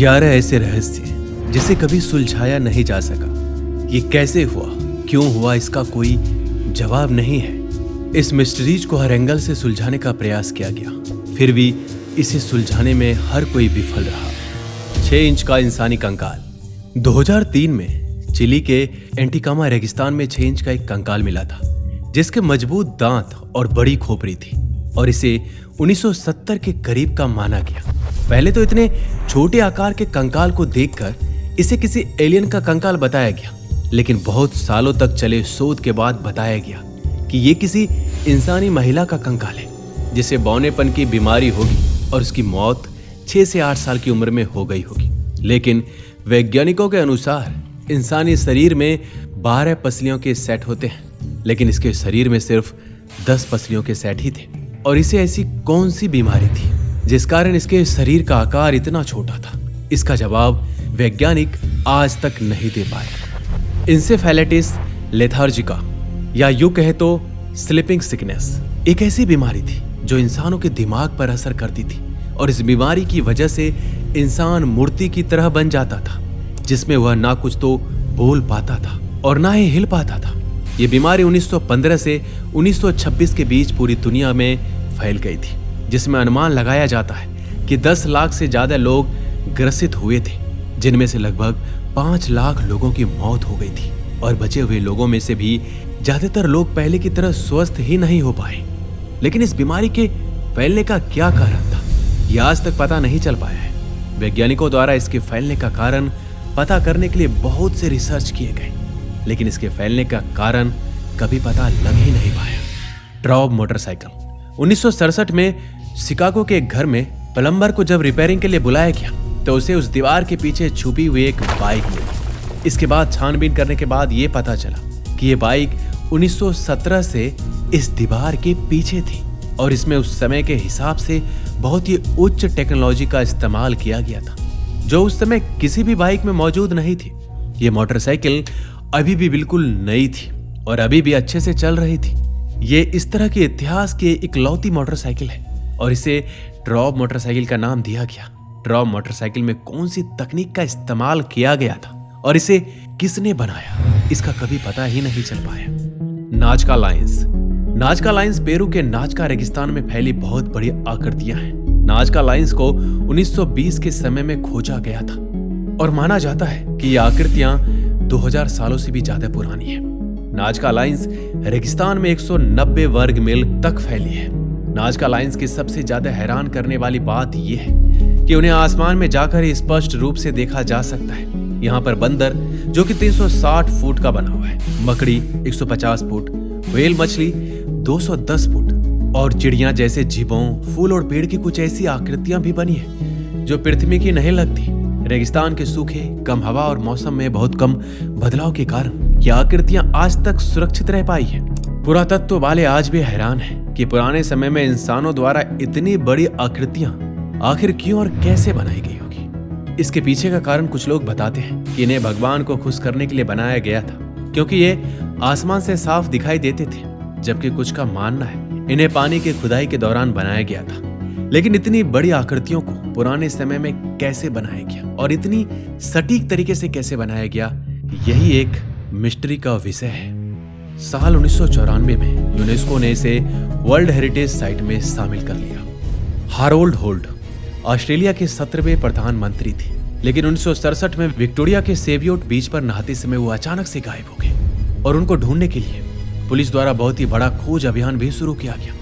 11 ऐसे रहस्य जिसे कभी सुलझाया नहीं जा सका। ये कैसे हुआ, क्यों हुआ, इसका कोई जवाब नहीं है। इस मिस्ट्रीज को हर एंगल से सुलझाने का प्रयास किया गया, फिर भी इसे सुलझाने में हर कोई विफल रहा। 6 इंच का इंसानी कंकाल। 2003 में चिली के एंटिकामा रेगिस्तान में 6 इंच का एक कंकाल मिला था, जिसके मजबूत दांत और बड़ी खोपड़ी थी, और इसे 1970 के करीब का माना गया। पहले तो इतने छोटे आकार के कंकाल को देखकर इसे किसी एलियन का कंकाल बताया गया, लेकिन बहुत सालों तक चले शोध के बाद बताया गया कि ये किसी इंसानी महिला का कंकाल है, जिसे बौनेपन की बीमारी होगी और उसकी मौत 6 से 8 साल की उम्र में हो गई होगी। लेकिन वैज्ञानिकों के अनुसार इंसानी शरीर में 12 पसलियों के सेट होते हैं, लेकिन इसके शरीर में सिर्फ 10 पसलियों के सेट ही थे। और इसे ऐसी कौन सी बीमारी थी जिस कारण इसके शरीर का आकार इतना छोटा था? इसका जवाब वैज्ञानिक आज तक नहीं दे पाए। इंसेफेलाइटिस लेथार्जिका, या यूं कहे तो स्लीपिंग सिकनेस, एक ऐसी बीमारी थी जो इंसानों के दिमाग पर असर करती थी, और इस बीमारी की वजह से इंसान मूर्ति की तरह बन जाता था, जिसमें वह ना कुछ तो बोल पाता था और ना ही हिल पाता था। यह बीमारी 1915 से 1926 के बीच पूरी दुनिया में फैल गई थी, जिसमें अनुमान लगाया जाता है कि 10 लाख से ज्यादा लोग ग्रसित हुए थे, जिनमें से लगभग 5 लाख लोगों की मौत हो गई थी, और बचे हुए लोगों में से भी ज्यादातर लोग पहले की तरह स्वस्थ ही नहीं हो पाए। लेकिन इस बीमारी के फैलने का क्या कारण था, यह आज तक पता नहीं चल पाया है। वैज्ञानिकों द्वारा इसके फैलने का कारण पता करने के लिए बहुत से रिसर्च किए गए, लेकिन इसके फैलने का कारण कभी पता लग ही नहीं पाया। ट्रॉब मोटरसाइकिल। 1967 में शिकागो के एक घर में प्लम्बर को जब रिपेयरिंग के लिए बुलाया गया, तो उसे उस दीवार के पीछे छुपी हुई एक बाइक मिली। इसके बाद छानबीन करने के बाद यह पता चला कि यह बाइक 1917 से इस दीवार के पीछे थी, और इसमें उस समय के हिसाब से बहुत ही उच्च टेक्नोलॉजी का इस्तेमाल किया गया था, जो उस समय किसी भी बाइक में मौजूद नहीं थी। यह मोटरसाइकिल अभी भी बिल्कुल नई थी और अभी भी अच्छे से चल रही थी। ये इस तरह के इतिहास की इकलौती मोटरसाइकिल है, और इसे ट्रॉब मोटरसाइकिल का नाम दिया गया। ट्रॉब मोटरसाइकिल में कौन सी तकनीक का इस्तेमाल किया गया था और इसे किसने बनाया, इसका कभी पता ही नहीं चल पाया। नाजका लाइंस। नाजका लाइंस पेरू के नाजका रेगिस्तान में फैली बहुत बड़ी आकृतियां हैं। नाजका लाइंस को 1920 के समय में खोजा गया था, और माना जाता है कि ये आकृतियां 2000 सालों से भी ज्यादा पुरानी है। नाजका लाइंस रेगिस्तान में 190 वर्ग मील तक फैली है। नाजका लाइंस की सबसे ज्यादा हैरान करने वाली बात यह है कि उन्हें आसमान में जाकर ही स्पष्ट रूप से देखा जा सकता है। यहाँ पर बंदर, जो कि 360 फुट का बना हुआ है, मकड़ी 150 फुट, व्हेल मछली 210 फुट, और चिड़ियां जैसे जीवों, फूल और पेड़ की कुछ ऐसी आकृतियां भी बनी है जो पृथ्वी की नहीं लगती। रेगिस्तान के सूखे, कम हवा और मौसम में बहुत कम बदलाव के कारण ये आकृतियां आज तक सुरक्षित रह पाई है। पुरातत्व वाले आज भी हैरान हैं कि पुराने समय में इंसानों द्वारा इतनी बड़ी आकृतियां आखिर क्यों और कैसे बनाई गई होगी। इसके पीछे का कारण कुछ लोग बताते हैं कि इन्हें भगवान को खुश करने के लिए बनाया गया था, क्योंकि ये आसमान से साफ दिखाई देते थे, जबकि कुछ का मानना है इन्हें पानी की खुदाई के दौरान बनाया गया था। लेकिन इतनी बड़ी आकृतियों को पुराने समय में कैसे बनाया गया और इतनी सटीक तरीके से कैसे बनाया गया, यही एक मिस्ट्री का विषय है। साल 1994 में यूनेस्को ने इसे वर्ल्ड हेरिटेज साइट में शामिल कर लिया। हारोल्ड होल्ट ऑस्ट्रेलिया के 17वें प्रधानमंत्री थे, लेकिन 1967 में विक्टोरिया के सेवियोट बीच पर नहाते समय वो अचानक से गायब हो गए, और उनको ढूंढने के लिए पुलिस द्वारा बहुत ही बड़ा खोज अभियान भी शुरू किया गया,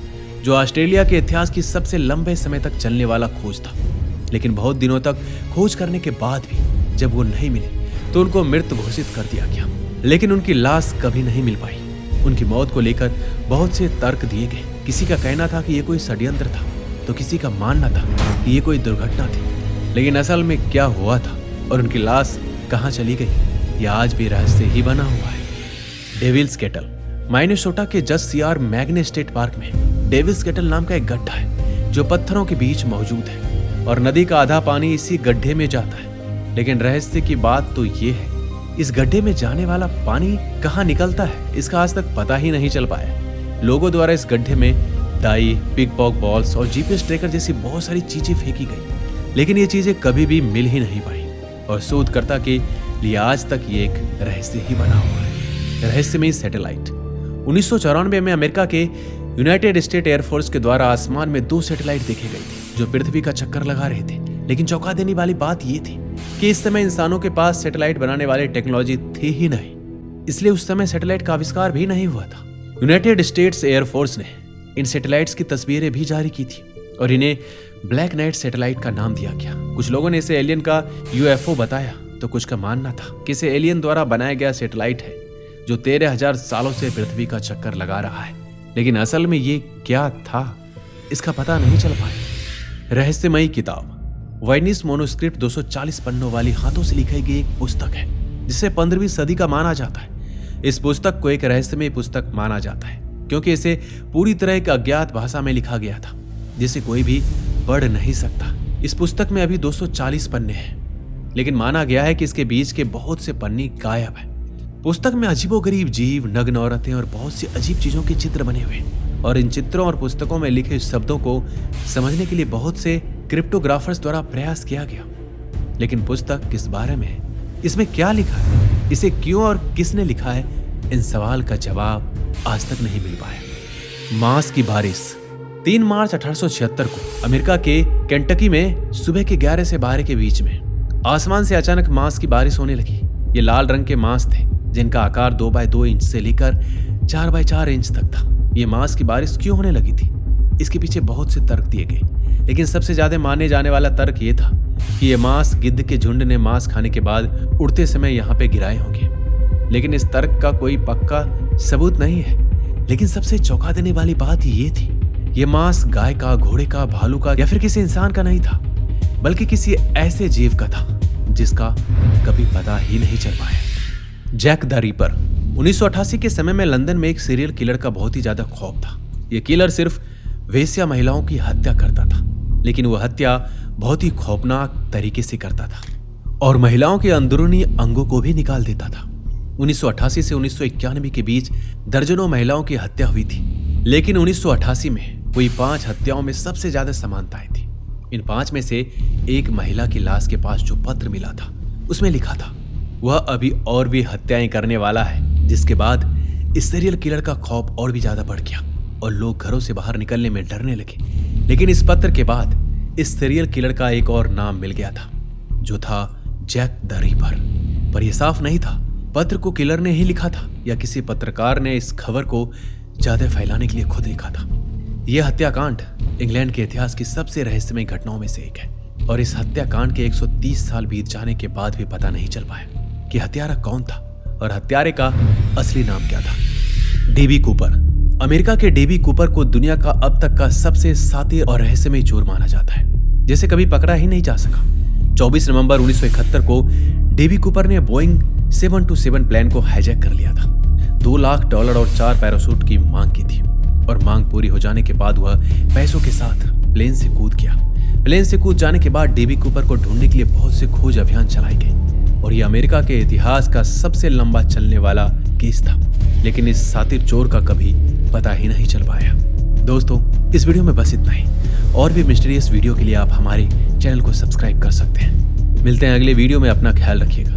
जो ऑस्ट्रेलिया के इतिहास की सबसे लंबे समय तक चलने वाला खोज था। लेकिन बहुत दिनों तक खोज करने के बाद भी जब वो नहीं मिले तो उनको मृत घोषित कर दिया गया। लेकिन उनकी लाश कभी नहीं मिल पाई। उनकी मौत को लेकर बहुत से तर्क दिए गए। किसी का कहना था कि ये कोई षड्यंत्र था, तो किसी का मानना था कि ये कोई दुर्घटना थी। लेकिन असल में क्या हुआ था और उनकी लाश कहाँ चली गई, यह आज भी रहस्य ही बना हुआ है। Devils kettle. माइनेसोटा के judge C R Magney state park में डेविल्स केटल नाम का एक गड्ढा है, जो पत्थरों के बीच मौजूद है, और नदी का आधा पानी इसी गड्ढे में जाता है। लेकिन रहस्य की बात तो ये है, इस गड्ढे में जाने वाला पानी कहाँ निकलता है, इसका आज तक पता ही नहीं चल पाया। लोगों द्वारा इस गड्ढे में डाई, पिक पॉक बॉल्स और जीपीएस ट्रैकर जैसी बहुत सारी चीजें फेंकी गई, लेकिन ये चीजें कभी भी मिल ही नहीं पाई और शोधकर्ता के लिए आज तक ये एक रहस्य ही बना हुआ है। रहस्यमयी सैटेलाइट। 1994 में अमेरिका के यूनाइटेड स्टेट एयरफोर्स के द्वारा आसमान में 2 सैटेलाइट देखे गए थे जो पृथ्वी का चक्कर लगा रहे थे। लेकिन चौंका देने वाली बात यह थी कि इस समय इंसानों के पास सैटेलाइट बनाने वाली टेक्नोलॉजी थी ही नहीं, इसलिए उस समय सैटेलाइट का आविष्कार भी नहीं हुआ था। यूनाइटेड स्टेट्स एयरफोर्स ने इन सैटेलाइट्स की तस्वीरें भी जारी की थी और इन्हें ब्लैक नाइट सैटेलाइट का नाम दिया गया। कुछ लोगों ने इसे एलियन का यूएफओ बताया तो कुछ का मानना था कि इसे एलियन द्वारा बनाया गया सैटेलाइट है जो 13,000 सालों से पृथ्वी का चक्कर लगा रहा है। लेकिन असल में ये क्या था, इसका पता नहीं चल पाया। रहस्यमयी किताब। वाइनिस मोनोस्क्रिप्ट 240 पन्नों वाली हाथों से लिखी गई एक पुस्तक है जिसे 15वीं सदी का माना जाता है। इस पुस्तक को एक रहस्यमयी पुस्तक माना जाता है क्योंकि इसे पूरी तरह एक अज्ञात भाषा में लिखा गया था जिसे कोई भी पढ़ नहीं सकता। इस पुस्तक में अभी 240 पन्ने हैं, लेकिन माना गया है कि इसके बीच के बहुत से पन्ने गायब है। पुस्तक में अजीबोगरीब जीव, नग्न औरतें और बहुत सी अजीब चीजों के चित्र बने हुए हैं और इन चित्रों और पुस्तकों में लिखे शब्दों को समझने के लिए बहुत से क्रिप्टोग्राफर्स द्वारा प्रयास किया गया। लेकिन पुस्तक किस बारे में है, इसमें क्या लिखा है, इसे क्यों और किसने लिखा है, इन सवाल का जवाब आज तक नहीं मिल पाया। मांस की बारिश। 3 मार्च 1876 को अमेरिका के केंटकी में सुबह के 11 से 12 के बीच में आसमान से अचानक मांस की बारिश होने लगी। ये लाल रंग के मांस थे जिनका आकार 2 बाय 2 इंच से लेकर 4 बाय 4 इंच तक था। ये मांस की बारिश क्यों होने लगी थी, इसके पीछे बहुत से तर्क दिए गए, लेकिन सबसे ज्यादा माने जाने वाला तर्क ये था कि ये मांस गिद्ध के झुंड ने मांस खाने के बाद उड़ते समय यहाँ पे गिराए होंगे। लेकिन इस तर्क का कोई पक्का सबूत नहीं है। लेकिन सबसे चौंका देने वाली बात ये थी, ये मांस गाय का, घोड़े का, भालू का या फिर किसी इंसान का नहीं था, बल्कि किसी ऐसे जीव का था जिसका कभी पता ही नहीं चल पाया। Jack the reaper. 1988 के समय में लंदन में एक सीरियल किलर का बहुत ही ज्यादा खौफ था। यह किलर सिर्फ वेश्या महिलाओं की हत्या करता था, लेकिन वह हत्या बहुत ही खौफनाक तरीके से करता था और महिलाओं के अंदरूनी अंगों को भी निकाल देता था। 1988 से 1991 के बीच दर्जनों महिलाओं की हत्या हुई थी, लेकिन 1988 में हुई 5 हत्याओं में सबसे ज्यादा समानताएं थी। इन 5 में से एक महिला की लाश के पास जो पत्र मिला था उसमें लिखा था वह अभी और भी हत्याएं करने वाला है, जिसके बाद इस सीरियल किलर का खौफ और भी ज्यादा बढ़ गया और लोग घरों से बाहर निकलने में डरने लगे। लेकिन इस पत्र के बाद इस सीरियल किलर का एक और नाम मिल गया था जो था जैक द रीपर। पर यह साफ नहीं था पत्र को किलर ने ही लिखा था या किसी पत्रकार ने इस खबर को ज्यादा फैलाने के लिए खुद लिखा था। यह हत्याकांड इंग्लैंड के इतिहास की सबसे रहस्यमय घटनाओं में से एक है और इस हत्याकांड के 130 साल बीत जाने के बाद भी पता नहीं चल पाया कि हत्यारा कौन था और हत्यारे का असली नाम क्या था। DB Cooper. अमेरिका के डीबी कूपर को दुनिया का अब तक का सबसे शातिर और रहस्यमय चोर माना जाता है, जिसे कभी पकड़ा ही नहीं जा सका। 24 नवंबर 1971 को डीबी कूपर ने बोइंग 727 प्लेन को हाईजैक कर लिया था। $2 लाख और 4 पैराशूट की मांग की थी और मांग पूरी हो जाने के बाद वह पैसों के साथ प्लेन से कूद गया। प्लेन से कूद जाने के बाद डीबी कूपर को ढूंढने के लिए बहुत से खोज अभियान चलाए गए और यह अमेरिका के इतिहास का सबसे लंबा चलने वाला केस था, लेकिन इस शातिर चोर का कभी पता ही नहीं चल पाया। दोस्तों, इस वीडियो में बस इतना ही। और भी मिस्टीरियस वीडियो के लिए आप हमारे चैनल को सब्सक्राइब कर सकते हैं। मिलते हैं अगले वीडियो में। अपना ख्याल रखिएगा।